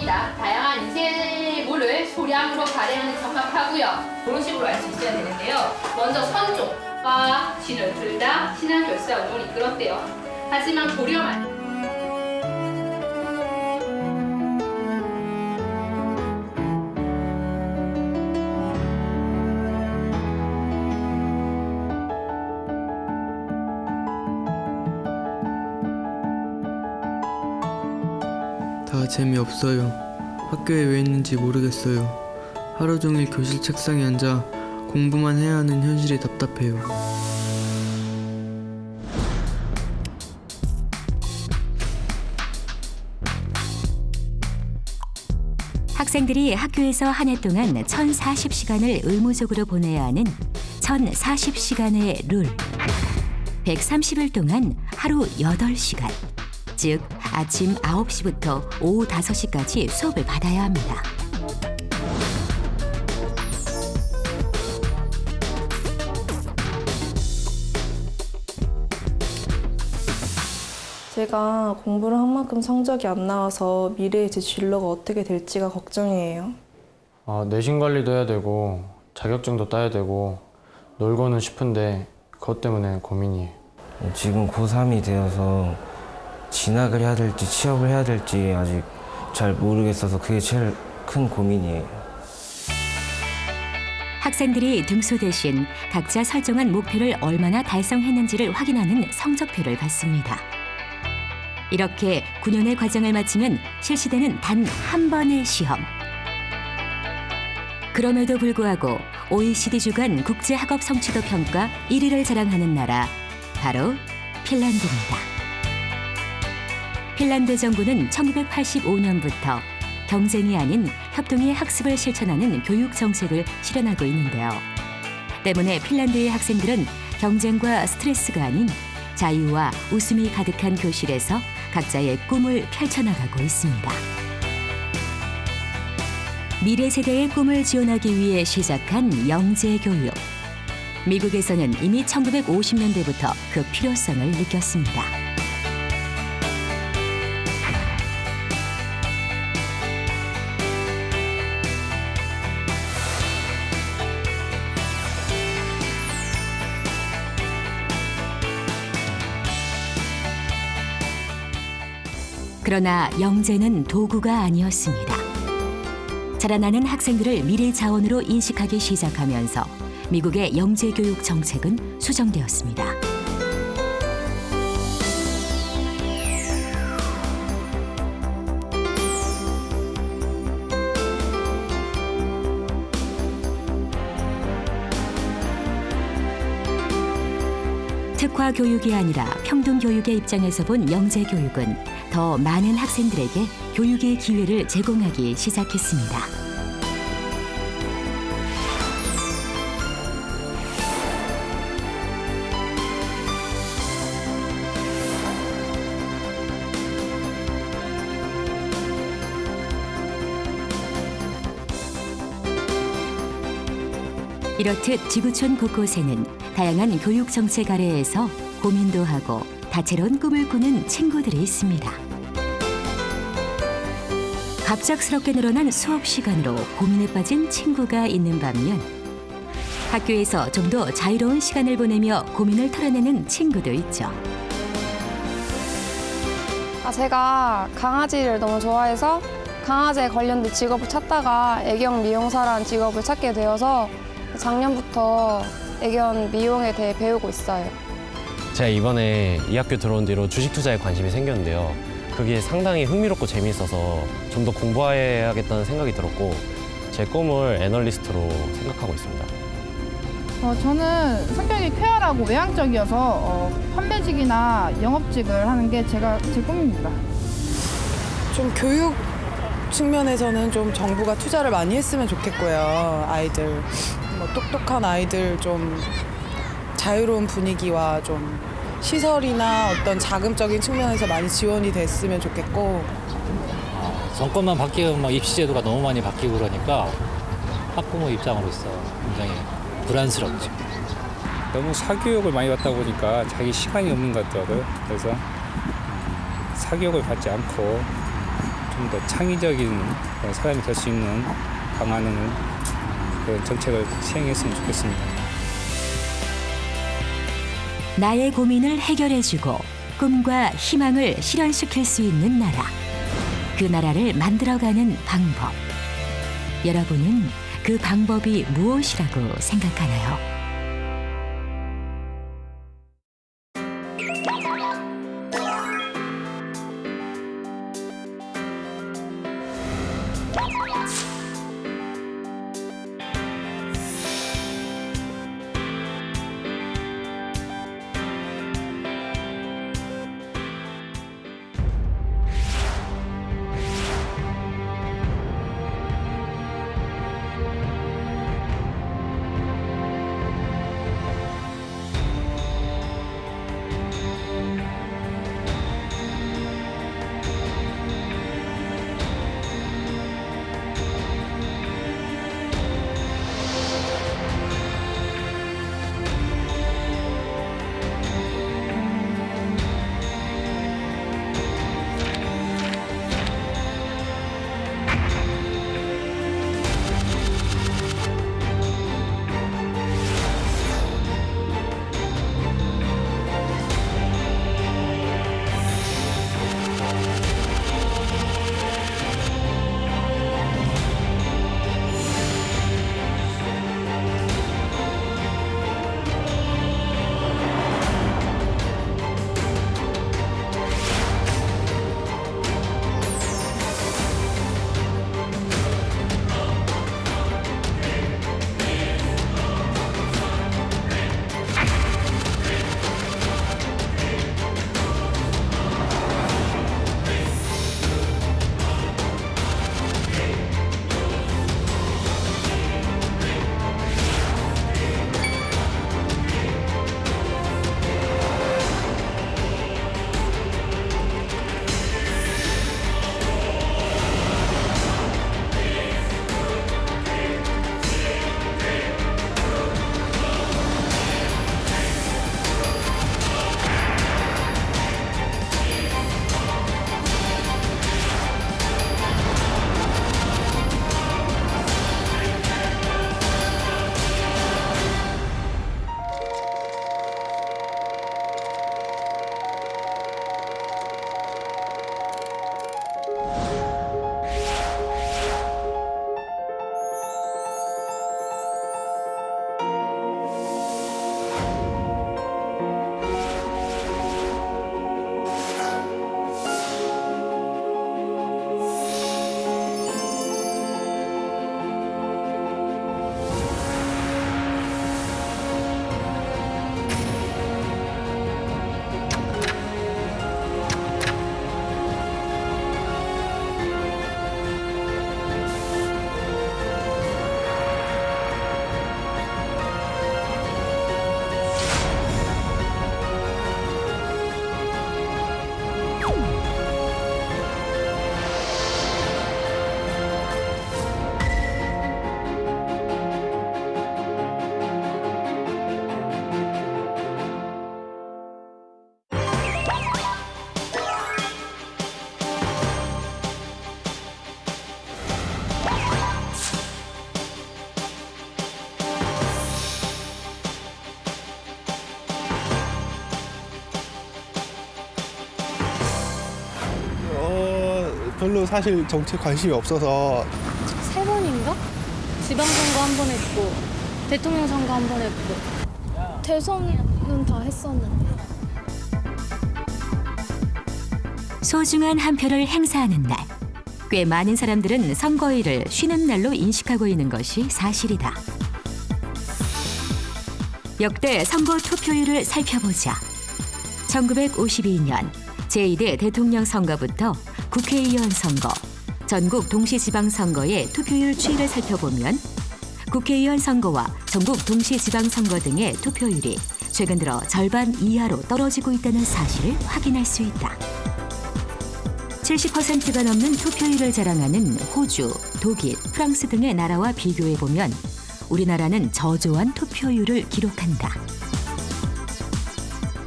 있습니다. 다양한 인쇄물을 소량으로 발행하는 적합하고요. 그런 식으로 알 수 있어야 되는데요. 먼저 선조가 신을 들다 신앙결사 운동을 이끌었대요. 하지만 고려만 다 재미없어요. 학교에 왜 있는지 모르겠어요. 하루 종일 교실 책상에 앉아 공부만 해야 하는 현실이 답답해요. 학생들이 학교에서 한 해 동안 1040시간을 의무적으로 보내야 하는 1040시간의 룰. 130일 동안 하루 8시간. 즉 아침 9시부터 오후 5시까지 수업을 받아야 합니다. 제가 공부를 한 만큼 성적이 안 나와서 미래의 제 진로가 어떻게 될지가 걱정이에요. 내신 관리도 해야 되고 자격증도 따야 되고 놀고는 싶은데 그것 때문에 고민이에요. 지금 고3이 되어서 진학을 해야 될지 취업을 해야 될지 아직 잘 모르겠어서 그게 제일 큰 고민이에요. 학생들이 등수 대신 각자 설정한 목표를 얼마나 달성했는지를 확인하는 성적표를 받습니다. 이렇게 9년의 과정을 마치면 실시되는 단 한 번의 시험. 그럼에도 불구하고 OECD 주간 국제학업 성취도 평가 1위를 자랑하는 나라, 바로 핀란드입니다. 핀란드 정부는 1985년부터 경쟁이 아닌 협동의 학습을 실천하는 교육 정책을 실현하고 있는데요. 때문에 핀란드의 학생들은 경쟁과 스트레스가 아닌 자유와 웃음이 가득한 교실에서 각자의 꿈을 펼쳐나가고 있습니다. 미래 세대의 꿈을 지원하기 위해 시작한 영재교육. 미국에서는 이미 1950년대부터 그 필요성을 느꼈습니다. 그러나 영재는 도구가 아니었습니다. 자라나는 학생들을 미래 자원으로 인식하기 시작하면서 미국의 영재교육 정책은 수정되었습니다. 특화 교육이 아니라 평등 교육의 입장에서 본 영재 교육은 더 많은 학생들에게 교육의 기회를 제공하기 시작했습니다. 이렇듯 지구촌 곳곳에는 다양한 교육 정책 아래에서 고민도 하고 다채로운 꿈을 꾸는 친구들이 있습니다. 갑작스럽게 늘어난 수업 시간으로 고민에 빠진 친구가 있는 반면 학교에서 좀 더 자유로운 시간을 보내며 고민을 털어내는 친구도 있죠. 제가 강아지를 너무 좋아해서 강아지에 관련된 직업을 찾다가 애견 미용사라는 직업을 찾게 되어서 작년부터 애견 미용에 대해 배우고 있어요. 제가 이번에 이 학교 들어온 뒤로 주식 투자에 관심이 생겼는데요. 그게 상당히 흥미롭고 재미있어서 좀 더 공부해야겠다는 생각이 들었고 제 꿈을 애널리스트로 생각하고 있습니다. 저는 성격이 쾌활하고 외향적이어서 판매직이나 영업직을 하는 게 제 꿈입니다. 좀 교육 측면에서는 좀 정부가 투자를 많이 했으면 좋겠고요. 아이들, 똑똑한 아이들 좀 자유로운 분위기와 좀 시설이나 어떤 자금적인 측면에서 많이 지원이 됐으면 좋겠고. 정권만 바뀌면 입시 제도가 너무 많이 바뀌고 그러니까 학부모 입장으로서 굉장히 불안스럽죠. 너무 사교육을 많이 받다 보니까 자기 시간이 없는 것 같더라고요. 그래서 사교육을 받지 않고 좀 더 창의적인 사람이 될 수 있는 강화하는 그런 정책을 시행했으면 좋겠습니다. 나의 고민을 해결해주고 꿈과 희망을 실현시킬 수 있는 나라. 그 나라를 만들어가는 방법. 여러분은 그 방법이 무엇이라고 생각하나요? 별로 사실 정치에 관심이 없어서 3번인가? 지방선거 한 번 했고 대통령 선거 한 번 했고 대선은 다 했었는데. 소중한 한 표를 행사하는 날. 꽤 많은 사람들은 선거일을 쉬는 날로 인식하고 있는 것이 사실이다. 역대 선거 투표율을 살펴보자. 1952년 제2대 대통령 선거부터 국회의원 선거, 전국 동시지방선거의 투표율 추이를 살펴보면 국회의원 선거와 전국 동시지방선거 등의 투표율이 최근 들어 절반 이하로 떨어지고 있다는 사실을 확인할 수 있다. 70%가 넘는 투표율을 자랑하는 호주, 독일, 프랑스 등의 나라와 비교해보면 우리나라는 저조한 투표율을 기록한다.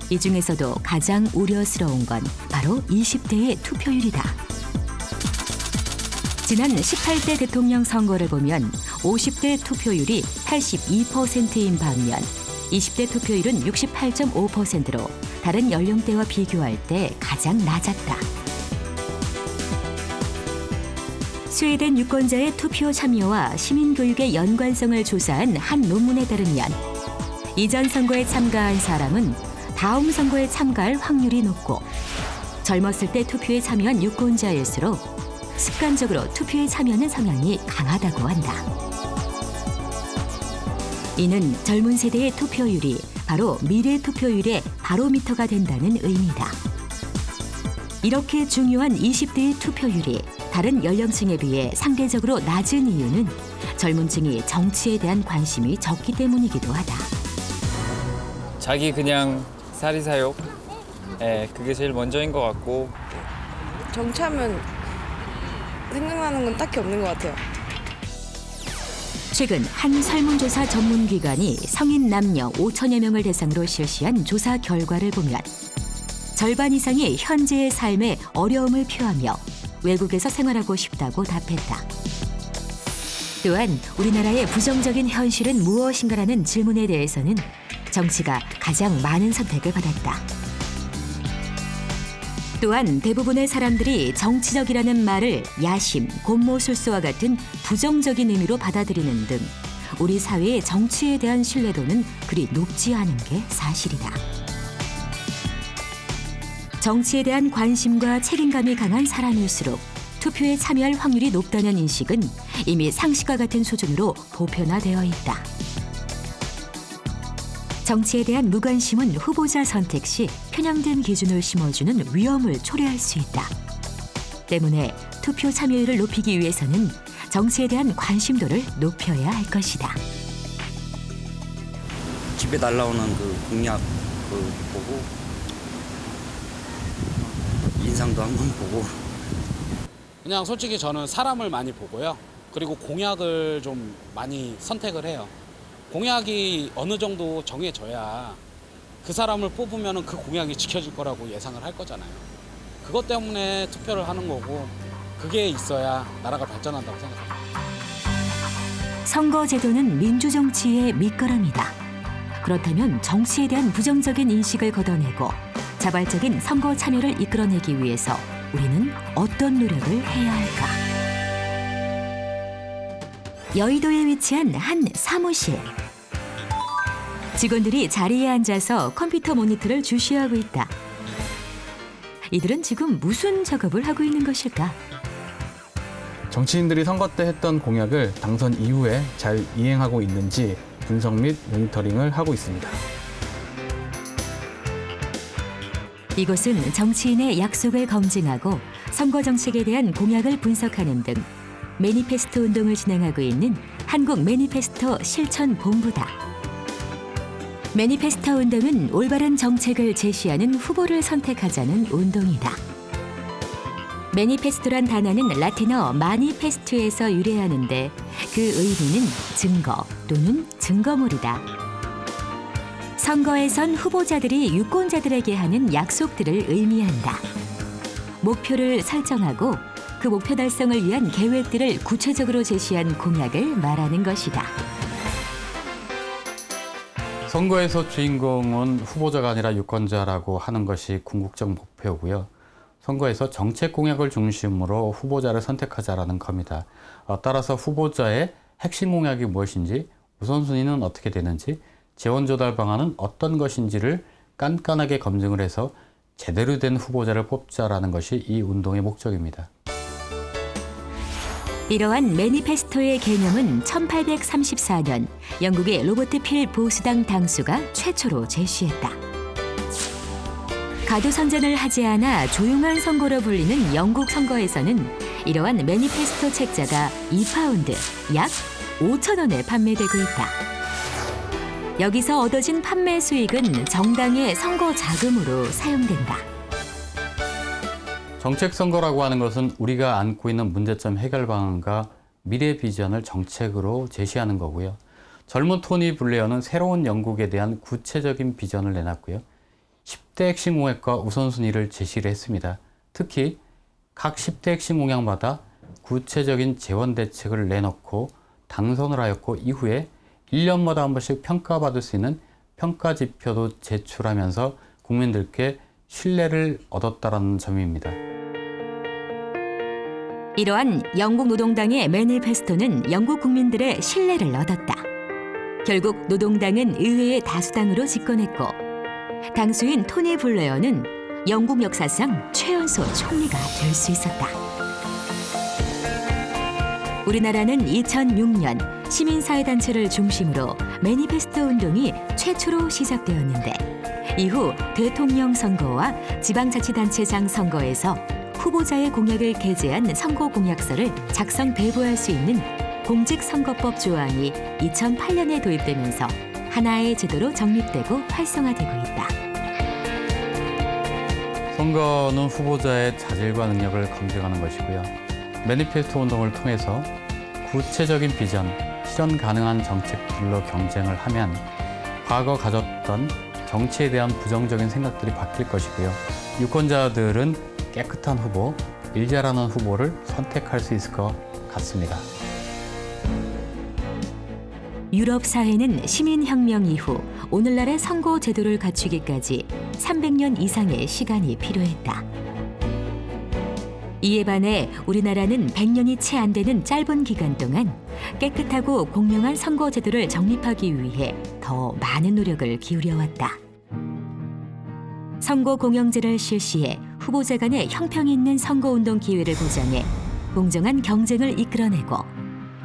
이 중에서도 가장 우려스러운 건 바로 20대의 투표율이다. 지난 18대 대통령 선거를 보면 50대 투표율이 82%인 반면 20대 투표율은 68.5%로 다른 연령대와 비교할 때 가장 낮았다. 스웨덴 유권자의 투표 참여와 시민교육의 연관성을 조사한 한 논문에 따르면 이전 선거에 참가한 사람은 다음 선거에 참가할 확률이 높고 젊었을 때 투표에 참여한 유권자일수록 습관적으로 투표에 참여하는 성향이 강하다고 한다. 이는 젊은 세대의 투표율이 바로 미래 투표율의 바로미터가 된다는 의미다. 이렇게 중요한 20대의 투표율이 다른 연령층에 비해 상대적으로 낮은 이유는 젊은 층이 정치에 대한 관심이 적기 때문이기도 하다. 자기 그냥 사리사욕, 그게 제일 먼저인 것 같고. 정치하면 생각나는 건 딱히 없는 것 같아요. 최근 한 설문조사 전문기관이 성인 남녀 5천여 명을 대상으로 실시한 조사 결과를 보면 절반 이상이 현재의 삶에 어려움을 표하며 외국에서 생활하고 싶다고 답했다. 또한 우리나라의 부정적인 현실은 무엇인가라는 질문에 대해서는 정치가 가장 많은 선택을 받았다. 또한 대부분의 사람들이 정치적이라는 말을 야심, 곤모술수와 같은 부정적인 의미로 받아들이는 등 우리 사회의 정치에 대한 신뢰도는 그리 높지 않은 게 사실이다. 정치에 대한 관심과 책임감이 강한 사람일수록 투표에 참여할 확률이 높다는 인식은 이미 상식과 같은 수준으로 보편화되어 있다. 정치에 대한 무관심은 후보자 선택 시 편향된 기준을 심어주는 위험을 초래할 수 있다. 때문에 투표 참여율을 높이기 위해서는 정치에 대한 관심도를 높여야 할 것이다. 집에 날라오는 그 공약 보고 인상도 한번 보고. 그냥 솔직히 저는 사람을 많이 보고요. 그리고 공약을 좀 많이 선택을 해요. 공약이 어느 정도 정해져야 그 사람을 뽑으면 그 공약이 지켜질 거라고 예상을 할 거잖아요. 그것 때문에 투표를 하는 거고 그게 있어야 나라가 발전한다고 생각합니다. 선거제도는 민주정치의 밑거름이다. 그렇다면 정치에 대한 부정적인 인식을 걷어내고 자발적인 선거 참여를 이끌어내기 위해서 우리는 어떤 노력을 해야 할까? 여의도에 위치한 한 사무실. 직원들이 자리에 앉아서 컴퓨터 모니터를 주시하고 있다. 이들은 지금 무슨 작업을 하고 있는 것일까? 정치인들이 선거 때 했던 공약을 당선 이후에 잘 이행하고 있는지 분석 및 모니터링을 하고 있습니다. 이곳은 정치인의 약속을 검증하고 선거 정책에 대한 공약을 분석하는 등 매니페스토 운동을 진행하고 있는 한국 매니페스토 실천본부다. 매니페스토 운동은 올바른 정책을 제시하는 후보를 선택하자는 운동이다. 매니페스토란 단어는 라틴어 마니페스투에서 유래하는데 그 의미는 증거 또는 증거물이다. 선거에선 후보자들이 유권자들에게 하는 약속들을 의미한다. 목표를 설정하고 그 목표 달성을 위한 계획들을 구체적으로 제시한 공약을 말하는 것이다. 선거에서 주인공은 후보자가 아니라 유권자라고 하는 것이 궁극적 목표고요. 선거에서 정책 공약을 중심으로 후보자를 선택하자라는 겁니다. 따라서 후보자의 핵심 공약이 무엇인지, 우선순위는 어떻게 되는지, 재원 조달 방안은 어떤 것인지를 깐깐하게 검증을 해서 제대로 된 후보자를 뽑자라는 것이 이 운동의 목적입니다. 이러한 매니페스토의 개념은 1834년 영국의 로버트 필 보수당 당수가 최초로 제시했다. 가두선전을 하지 않아 조용한 선거로 불리는 영국 선거에서는 이러한 매니페스토 책자가 2파운드, 약 5,000원에 판매되고 있다. 여기서 얻어진 판매 수익은 정당의 선거 자금으로 사용된다. 정책 선거라고 하는 것은 우리가 안고 있는 문제점 해결 방안과 미래 비전을 정책으로 제시하는 거고요. 젊은 토니 블레어는 새로운 영국에 대한 구체적인 비전을 내놨고요. 10대 핵심 공약과 우선순위를 제시를 했습니다. 특히 각 10대 핵심 공약마다 구체적인 재원 대책을 내놓고 당선을 하였고 이후에 1년마다 한 번씩 평가받을 수 있는 평가 지표도 제출하면서 국민들께 신뢰를 얻었다는 점입니다. 이러한 영국 노동당의 매니페스토는 영국 국민들의 신뢰를 얻었다. 결국 노동당은 의회의 다수당으로 집권했고 당수인 토니 블레어는 영국 역사상 최연소 총리가 될 수 있었다. 우리나라는 2006년 시민사회단체를 중심으로 매니페스토 운동이 최초로 시작되었는데 이후 대통령 선거와 지방자치단체장 선거에서 후보자의 공약을 게재한 선거공약서를 작성 배부할 수 있는 공직선거법 조항이 2008년에 도입되면서 하나의 제도로 정립되고 활성화되고 있다. 선거는 후보자의 자질과 능력을 검증하는 것이고요. 매니페스토 운동을 통해서 구체적인 비전, 실현 가능한 정책들로 경쟁을 하면 과거 가졌던 정치에 대한 부정적인 생각들이 바뀔 것이고요. 유권자들은 깨끗한 후보, 일 잘하는 후보를 선택할 수 있을 것 같습니다. 유럽 사회는 시민혁명 이후 오늘날의 선거 제도를 갖추기까지 300년 이상의 시간이 필요했다. 이에 반해 우리나라는 100년이 채 안 되는 짧은 기간 동안 깨끗하고 공정한 선거 제도를 정립하기 위해 더 많은 노력을 기울여왔다. 선거 공영제를 실시해 후보자 간의 형평이 있는 선거운동 기회를 보장해 공정한 경쟁을 이끌어내고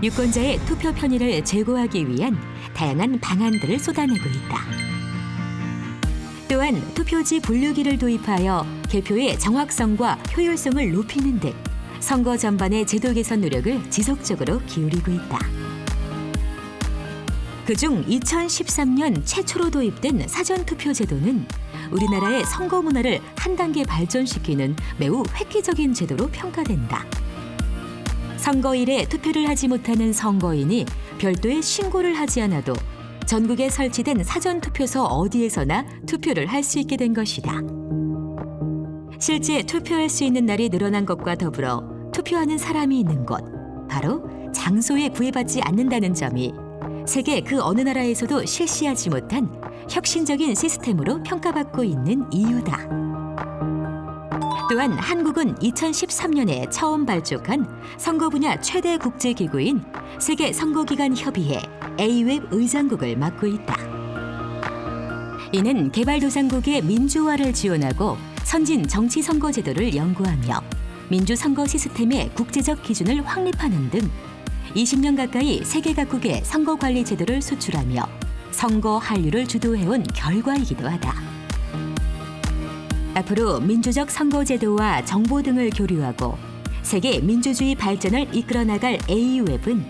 유권자의 투표 편의를 제고하기 위한 다양한 방안들을 쏟아내고 있다. 또한 투표지 분류기를 도입하여 개표의 정확성과 효율성을 높이는 등 선거 전반의 제도 개선 노력을 지속적으로 기울이고 있다. 그중 2013년 최초로 도입된 사전투표 제도는 우리나라의 선거 문화를 한 단계 발전시키는 매우 획기적인 제도로 평가된다. 선거일에 투표를 하지 못하는 선거인이 별도의 신고를 하지 않아도 전국에 설치된 사전투표소 어디에서나 투표를 할 수 있게 된 것이다. 실제 투표할 수 있는 날이 늘어난 것과 더불어 투표하는 사람이 있는 곳, 바로 장소에 구애받지 않는다는 점이 세계 그 어느 나라에서도 실시하지 못한 혁신적인 시스템으로 평가받고 있는 이유다. 또한 한국은 2013년에 처음 발족한 선거 분야 최대 국제기구인 세계선거기관협의회 AWEB 의장국을 맡고 있다. 이는 개발도상국의 민주화를 지원하고 선진 정치선거 제도를 연구하며 민주선거 시스템의 국제적 기준을 확립하는 등 20년 가까이 세계 각국의 선거관리 제도를 수출하며 선거 한류를 주도해온 결과이기도 하다. 앞으로 민주적 선거제도와 정보 등을 교류하고 세계 민주주의 발전을 이끌어 나갈 AWEB은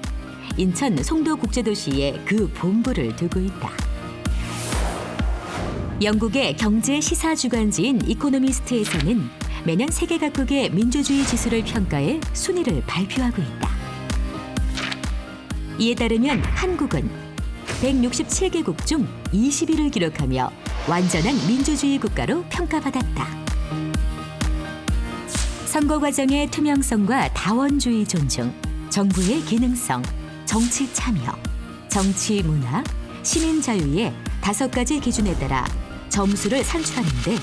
인천 송도국제도시에 그 본부를 두고 있다. 영국의 경제 시사 주간지인 이코노미스트에서는 매년 세계 각국의 민주주의 지수를 평가해 순위를 발표하고 있다. 이에 따르면 한국은 167개국 중 20위를 기록하며 완전한 민주주의 국가로 평가받았다. 선거 과정의 투명성과 다원주의 존중, 정부의 기능성, 정치 참여, 정치 문화, 시민 자유의 5가지 기준에 따라 점수를 산출하는데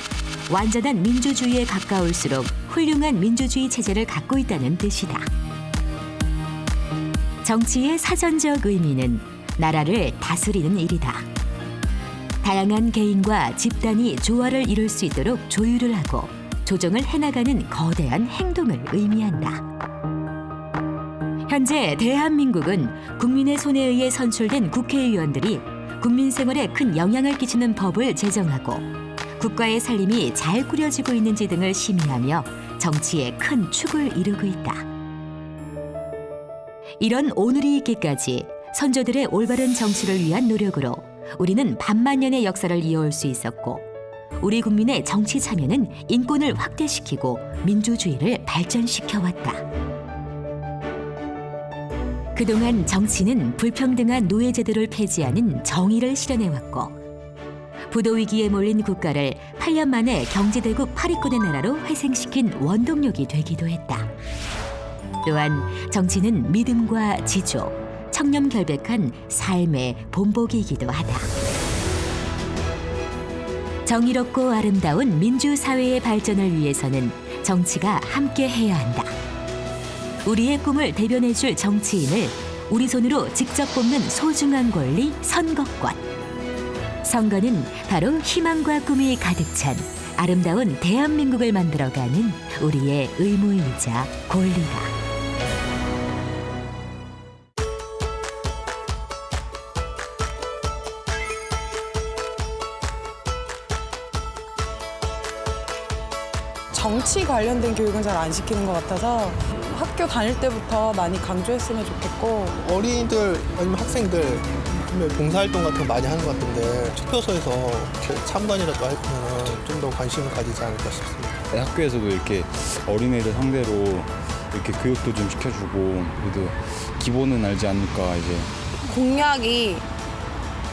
완전한 민주주의에 가까울수록 훌륭한 민주주의 체제를 갖고 있다는 뜻이다. 정치의 사전적 의미는 나라를 다스리는 일이다. 다양한 개인과 집단이 조화를 이룰 수 있도록 조율을 하고 조정을 해나가는 거대한 행동을 의미한다. 현재 대한민국은 국민의 손에 의해 선출된 국회의원들이 국민 생활에 큰 영향을 끼치는 법을 제정하고 국가의 살림이 잘 꾸려지고 있는지 등을 심의하며 정치에 큰 축을 이루고 있다. 이런 오늘이 있기까지 선조들의 올바른 정치를 위한 노력으로 우리는 반만년의 역사를 이어올 수 있었고 우리 국민의 정치 참여는 인권을 확대시키고 민주주의를 발전시켜왔다. 그동안 정치는 불평등한 노예제도를 폐지하는 정의를 실현해왔고 부도위기에 몰린 국가를 8년 만에 경제대국 8위권의 나라로 회생시킨 원동력이 되기도 했다. 또한 정치는 믿음과 지조, 청렴결백한 삶의 본보기이기도 하다. 정의롭고 아름다운 민주사회의 발전을 위해서는 정치가 함께해야 한다. 우리의 꿈을 대변해줄 정치인을 우리 손으로 직접 뽑는 소중한 권리, 선거권. 선거는 바로 희망과 꿈이 가득 찬 아름다운 대한민국을 만들어가는 우리의 의무이자 권리다. 정치 관련된 교육은 잘 안 시키는 것 같아서 학교 다닐 때부터 많이 강조했으면 좋겠고 어린이들 아니면 학생들 봉사활동 같은 거 많이 하는 것 같은데 투표소에서 이렇게 참관이라도 할 거면 좀 더 관심을 가지지 않을까 싶습니다. 학교에서도 이렇게 어린애들 상대로 이렇게 교육도 좀 시켜주고 그래도 기본은 알지 않을까 이제. 공약이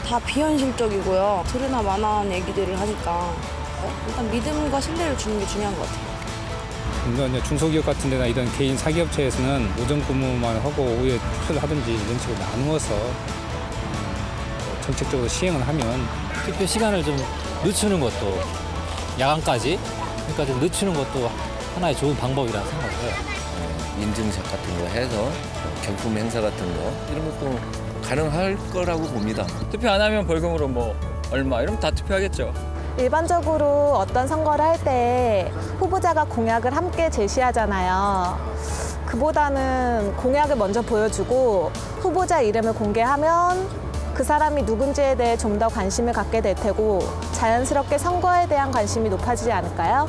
다 비현실적이고요. 들으나 마나한 얘기들을 하니까 일단 믿음과 신뢰를 주는 게 중요한 것 같아요. 이런 중소기업 같은 데나 이런 개인 사기업체에서는 오전 근무만 하고 오후에 투표를 하든지 이런 식으로 나누어서 정책적으로 시행을 하면 투표 시간을 좀 늦추는 것도 야간까지 그러니까 좀 늦추는 것도 하나의 좋은 방법이라고 생각을 해요. 인증샷 같은 거 해서 경품 행사 같은 거 이런 것도 가능할 거라고 봅니다. 투표 안 하면 벌금으로 뭐 얼마 이러면 다 투표하겠죠. 일반적으로 어떤 선거를 할 때 후보자가 공약을 함께 제시하잖아요. 그보다는 공약을 먼저 보여주고 후보자 이름을 공개하면 그 사람이 누군지에 대해 좀 더 관심을 갖게 될 테고 자연스럽게 선거에 대한 관심이 높아지지 않을까요?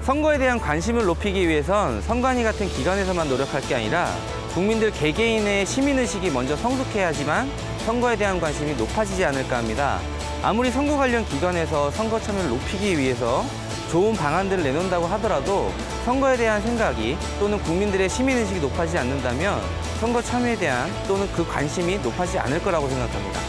선거에 대한 관심을 높이기 위해선 선관위 같은 기관에서만 노력할 게 아니라 국민들 개개인의 시민의식이 먼저 성숙해야지만 선거에 대한 관심이 높아지지 않을까 합니다. 아무리 선거 관련 기관에서 선거 참여를 높이기 위해서 좋은 방안들을 내놓는다고 하더라도 선거에 대한 생각이 또는 국민들의 시민의식이 높아지지 않는다면 선거 참여에 대한 또는 그 관심이 높아지지 않을 거라고 생각합니다.